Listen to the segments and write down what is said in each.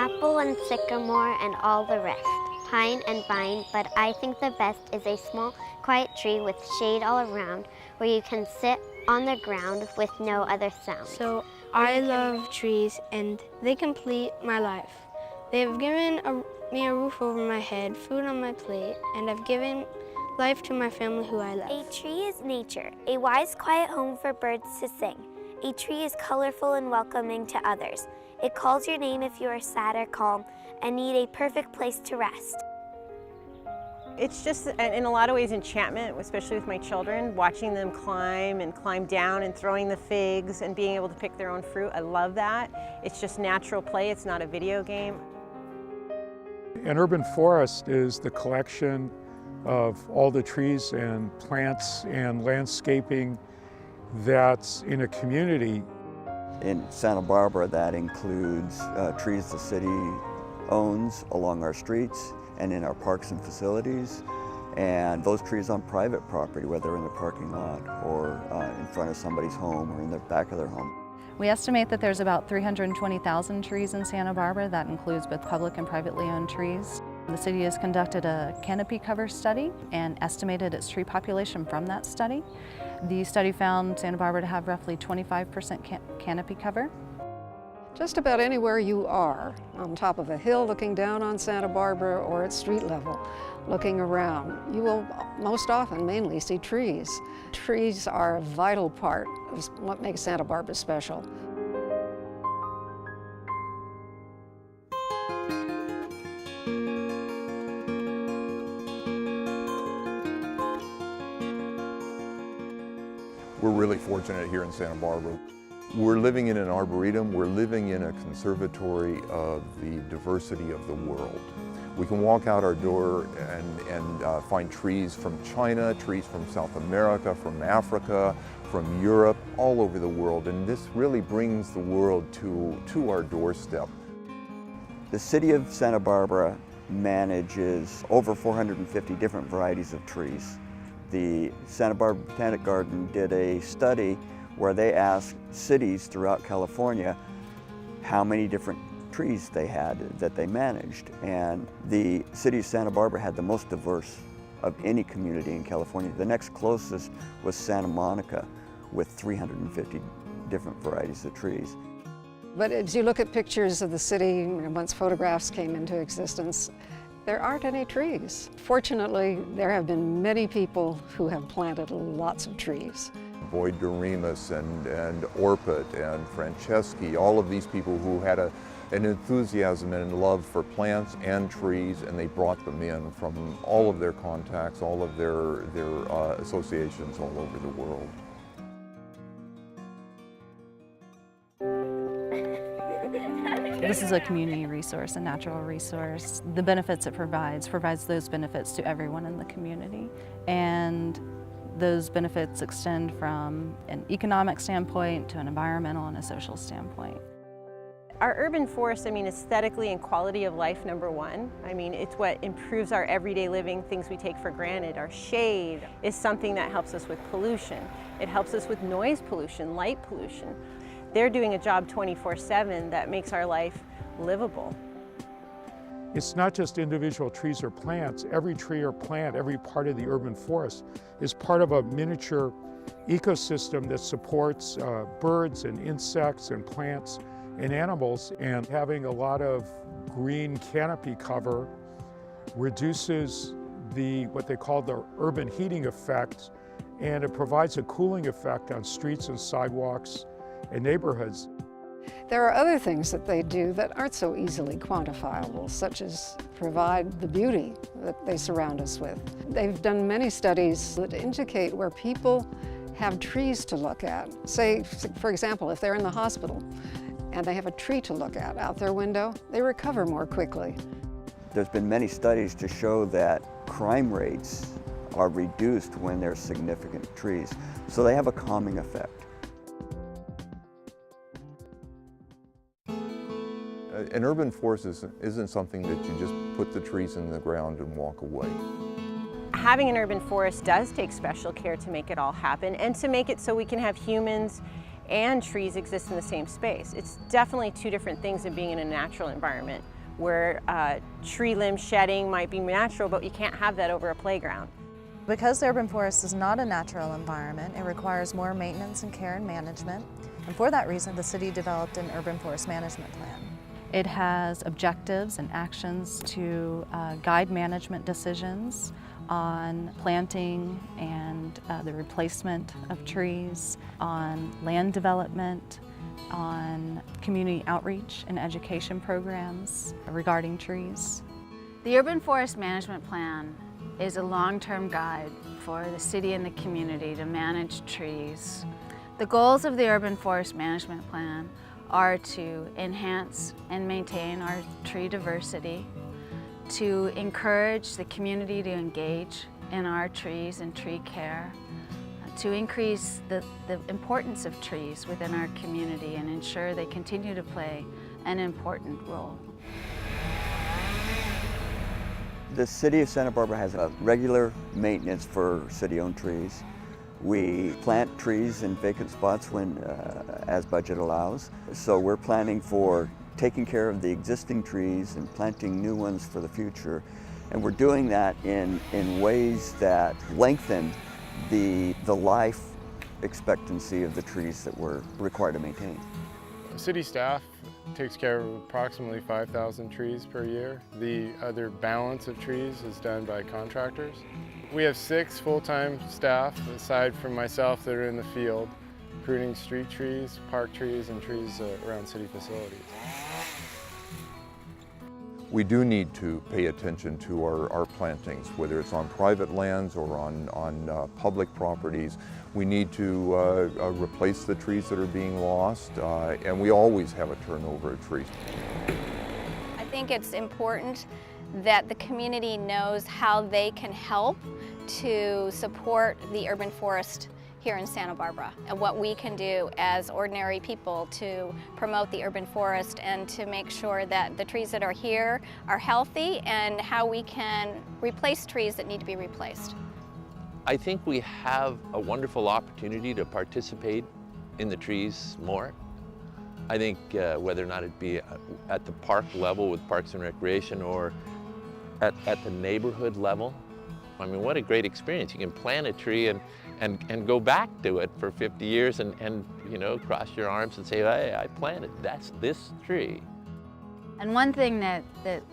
apple and sycamore and all the rest, pine and vine, but I think the best is a small, quiet tree with shade all around where you can sit on the ground with no other sound. So I love trees and they complete my life. They have given me a roof over my head, food on my plate, and I've given life to my family who I love. A tree is nature, a wise, quiet home for birds to sing. A tree is colorful and welcoming to others. It calls your name if you are sad or calm and need a perfect place to rest. It's just, in a lot of ways, enchantment, especially with my children, watching them climb and climb down and throwing the figs and being able to pick their own fruit. I love that. It's just natural play. It's not a video game. An urban forest is the collection of all the trees and plants and landscaping that's in a community. In Santa Barbara, that includes trees the city owns along our streets and in our parks and facilities, and those trees on private property, whether in the parking lot or in front of somebody's home or in the back of their home. We estimate that there's about 320,000 trees in Santa Barbara. That includes both public and privately owned trees. The city has conducted a canopy cover study and estimated its tree population from that study. The study found Santa Barbara to have roughly 25% canopy cover. Just about anywhere you are, on top of a hill looking down on Santa Barbara or at street level, looking around, you will most often mainly see trees. Trees are a vital part of what makes Santa Barbara special. We're really fortunate here in Santa Barbara. We're living in an arboretum, we're living in a conservatory of the diversity of the world. We can walk out our door and find trees from China, trees from South America, from Africa, from Europe, all over the world, and this really brings the world to our doorstep. The city of Santa Barbara manages over 450 different varieties of trees. The Santa Barbara Botanic Garden did a study where they asked cities throughout California how many different trees they had that they managed. And the city of Santa Barbara had the most diverse of any community in California. The next closest was Santa Monica with 350 different varieties of trees. But as you look at pictures of the city, once photographs came into existence, there aren't any trees. Fortunately, there have been many people who have planted lots of trees. Boyd Doremus and Orpet and Franceschi, all of these people who had an enthusiasm and love for plants and trees, and they brought them in from all of their contacts, all of their associations all over the world. This is a community resource, a natural resource. The benefits it provides those benefits to everyone in the community. And those benefits extend from an economic standpoint to an environmental and a social standpoint. Our urban forest, aesthetically and quality of life, number one. It's what improves our everyday living, things we take for granted. Our shade is something that helps us with pollution. It helps us with noise pollution, light pollution. They're doing a job 24/7 that makes our life livable. It's not just individual trees or plants. Every tree or plant, every part of the urban forest is part of a miniature ecosystem that supports birds and insects and plants and animals. And having a lot of green canopy cover reduces what they call the urban heating effect, and it provides a cooling effect on streets and sidewalks and neighborhoods. There are other things that they do that aren't so easily quantifiable, such as provide the beauty that they surround us with. They've done many studies that indicate where people have trees to look at. Say, for example, if they're in the hospital and they have a tree to look at out their window, they recover more quickly. There's been many studies to show that crime rates are reduced when there's significant trees, so they have a calming effect. An urban forest isn't something that you just put the trees in the ground and walk away. Having an urban forest does take special care to make it all happen and to make it so we can have humans and trees exist in the same space. It's definitely two different things than being in a natural environment where tree limb shedding might be natural, but you can't have that over a playground. Because the urban forest is not a natural environment, it requires more maintenance and care and management. And for that reason, the city developed an urban forest management plan. It has objectives and actions to guide management decisions on planting and the replacement of trees, on land development, on community outreach and education programs regarding trees. The Urban Forest Management Plan is a long-term guide for the city and the community to manage trees. The goals of the Urban Forest Management Plan are to enhance and maintain our tree diversity, to encourage the community to engage in our trees and tree care, to increase the importance of trees within our community and ensure they continue to play an important role. The city of Santa Barbara has a regular maintenance for city-owned trees. We plant trees in vacant spots when, as budget allows. So we're planning for taking care of the existing trees and planting new ones for the future. And we're doing that in ways that lengthen the life expectancy of the trees that we're required to maintain. City staff takes care of approximately 5,000 trees per year. The other balance of trees is done by contractors. We have 6 full-time staff, aside from myself, that are in the field, pruning street trees, park trees, and trees around city facilities. We do need to pay attention to our plantings, whether it's on private lands or on public properties. We need to replace the trees that are being lost, and we always have a turnover of trees. I think it's important that the community knows how they can help to support the urban forest here in Santa Barbara and what we can do as ordinary people to promote the urban forest and to make sure that the trees that are here are healthy and how we can replace trees that need to be replaced. I think we have a wonderful opportunity to participate in the trees more. I think whether or not it be at the park level with Parks and Recreation or at the neighborhood level, I mean, what a great experience. You can plant a tree and go back to it for 50 years and you know, cross your arms and say, hey, I planted, that's this tree. And one thing that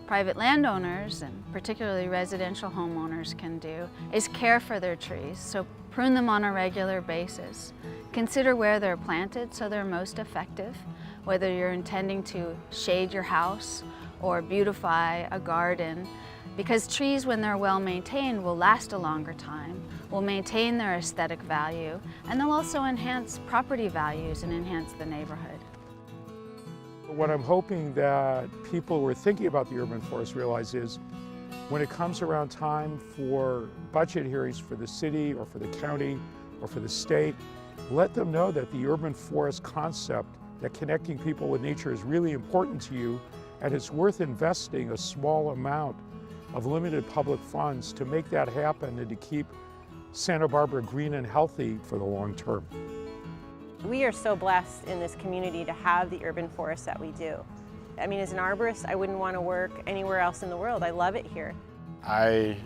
private landowners and particularly residential homeowners can do is care for their trees. So prune them on a regular basis. Consider where they're planted so they're most effective, whether you're intending to shade your house or beautify a garden. Because trees, when they're well maintained, will last a longer time, will maintain their aesthetic value, and they'll also enhance property values and enhance the neighborhood. What I'm hoping that people who are thinking about the urban forest realize is when it comes around time for budget hearings for the city or for the county or for the state, let them know that the urban forest concept, that connecting people with nature is really important to you, and it's worth investing a small amount of limited public funds to make that happen and to keep Santa Barbara green and healthy for the long term. We are so blessed in this community to have the urban forest that we do. I mean, as an arborist, I wouldn't want to work anywhere else in the world. I love it here. I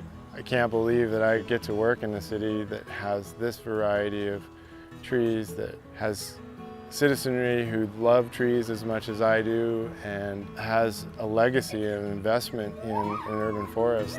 can't believe that I get to work in a city that has this variety of trees, that has citizenry who love trees as much as I do, and has a legacy of investment in an urban forest.